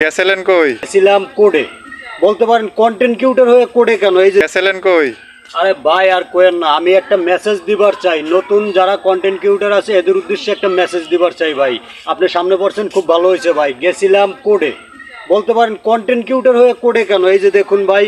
গেছিলেন কই? ছিলাম কোডে, বলতে পারেন কন্টেন্ট ক্রিয়েটর হয়ে কোডে কেন? এই যে গেছিলেন কই? আরে ভাই আর কোয়েন না, আমি একটা মেসেজ দিবার চাই, নতুন যারা কন্টেন্ট ক্রিয়েটর আছে এদের উদ্দেশ্যে একটা মেসেজ দিবার চাই ভাই। আপনি সামনে পড়ছেন, খুব ভালো হয়েছে ভাই। গেছিলাম কোডে, বলতে পারেন কন্টেন্ট ক্রিয়েটর হয়ে কোডে কেন? এই যে দেখুন ভাই,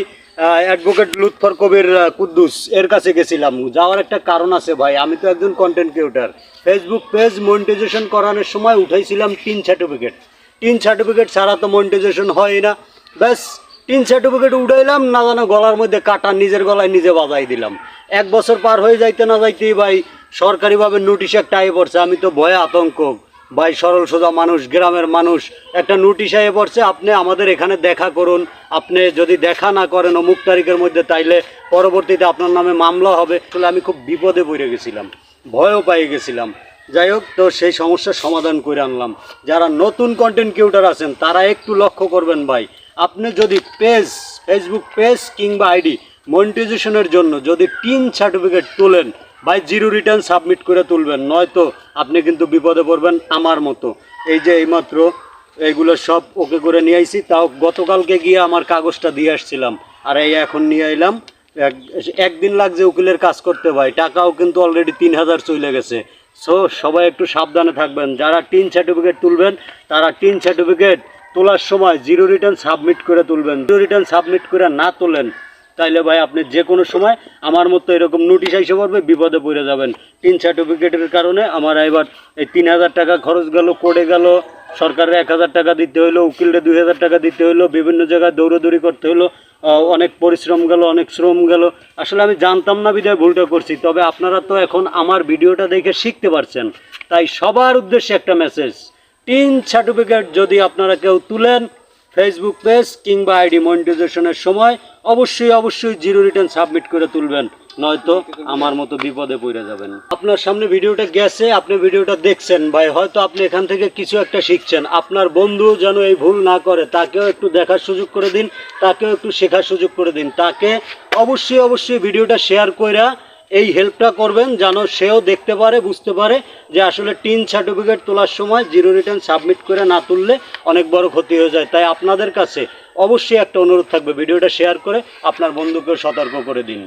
অ্যাডভোকেট লুৎফর কবির কুদ্দুস এর কাছে গেছিলাম। যাওয়ার একটা কারণ আছে ভাই, আমি তো একজন content creator. Facebook page monetization করানোর সময় উঠাইছিলাম টিন সার্টিফিকেট। টিন সার্টিফিকেট ছাড়া তো মনিটাইজেশন হয় না। ব্যাস টিন সার্টিফিকেট উঠাইলাম, না জানো গলার মধ্যে কাটা, নিজের গলায় নিজে বাজাই দিলাম। 1 বছর পার হয়ে যাইতে না যাইতেই ভাই সরকারিভাবে নোটিশ একটা আয়ে পড়ছে। আমি তো ভয়ে আতঙ্ক ভাই, সরল সোজা মানুষ, গ্রামের মানুষ, একটা নোটিশ আয়ে পড়ছে, আপনি আমাদের এখানে দেখা করুন। আপনি যদি দেখা না করেন অমুক তারিখের মধ্যে, তাইলে পরবর্তীতে আপনার নামে মামলা হবে। আসলে আমি খুব বিপদে পড়ে গেছিলাম, ভয়ও পাই গেছিলাম। যাই হোক, তো সেই সমস্যার সমাধান করে আনলাম। যারা নতুন কন্টেন্ট ক্রিয়েটর আছেন তারা একটু লক্ষ্য করবেন ভাই, আপনি যদি পেজ, ফেসবুক পেজ কিংবা আইডি মনিটাইজেশনের জন্য যদি টিন সার্টিফিকেট তোলেন ভাই, জিরো রিটার্ন সাবমিট করে তুলবেন, নয়তো আপনি কিন্তু বিপদে পড়বেন আমার মতো। এই যে এইমাত্র এইগুলো সব ওকে করে নিয়ে আইছি, তাও গতকালকে গিয়ে আমার কাগজটা দিয়ে আসছিলাম, আর এই এখন নিয়ে এলাম। একদিন লাগছে উকিলের কাজ করতে ভাই, টাকাও কিন্তু অলরেডি 3000 চলে গেছে। সো সবাই একটু সাবধানে থাকবেন। যারা টিন সার্টিফিকেট তুলবেন তারা টিন সার্টিফিকেট তোলার সময় জিরো রিটার্ন সাবমিট করে তুলবেন। জিরো রিটার্ন সাবমিট করে না তোলেন তাইলে ভাই আপনি যে কোনো সময় আমার মতো এরকম নোটিশ আইসে পড়বে, বিপদে পড়ে যাবেন। টিন সার্টিফিকেটের কারণে আমার এবার এই 3000 টাকা খরচ গেল, কোর্টে গেল, সরকারের 1000 টাকা দিতে হইলো, উকিলরে 2000 টাকা দিতে হইলো, বিভিন্ন জায়গায় দৌড়াদৌড়ি করতে হইলো, অনেক পরিশ্রম গেল, অনেক শ্রম গেল। আসলে আমি জানতাম না বিধায় ভুলটা করছি। তবে আপনারা তো এখন আমার ভিডিওটা দেখে শিখতে পারছেন, তাই সবার উদ্দেশ্যে একটা মেসেজ, টিন সার্টিফিকেট যদি আপনারা কেউ তুলেন ফেসবুক পেজ কিংবা আইডি মনিটাইজেশনের সময় অবশ্যই জিরো রিটার্ন সাবমিট করে তুলবেন, নয়তো আমার মতো বিপদে পড়ে যাবেন। আপনার সামনে ভিডিওটা গেছে, আপনি ভিডিওটা দেখছেন ভাই, হয়তো আপনি এখান থেকে কিছু একটা শিখছেন। আপনার বন্ধু যেন এই ভুল না করে, তাকেও একটু দেখার সুযোগ করে দিন, তাকেও একটু শেখার সুযোগ করে দিন। তাকে অবশ্যই ভিডিওটা শেয়ার কইরা এই হেল্পটা করবেন, যেন সেও দেখতে পারে, বুঝতে পারে যে আসলে টিন সার্টিফিকেট তোলার সময় জিরো রিটার্ন সাবমিট করে না তুললে অনেক বড় ক্ষতি হয়ে যায়। তাই আপনাদের কাছে অবশ্যই একটা অনুরোধ থাকবে, ভিডিওটা শেয়ার করে আপনার বন্ধুকেও সতর্ক করে দিন।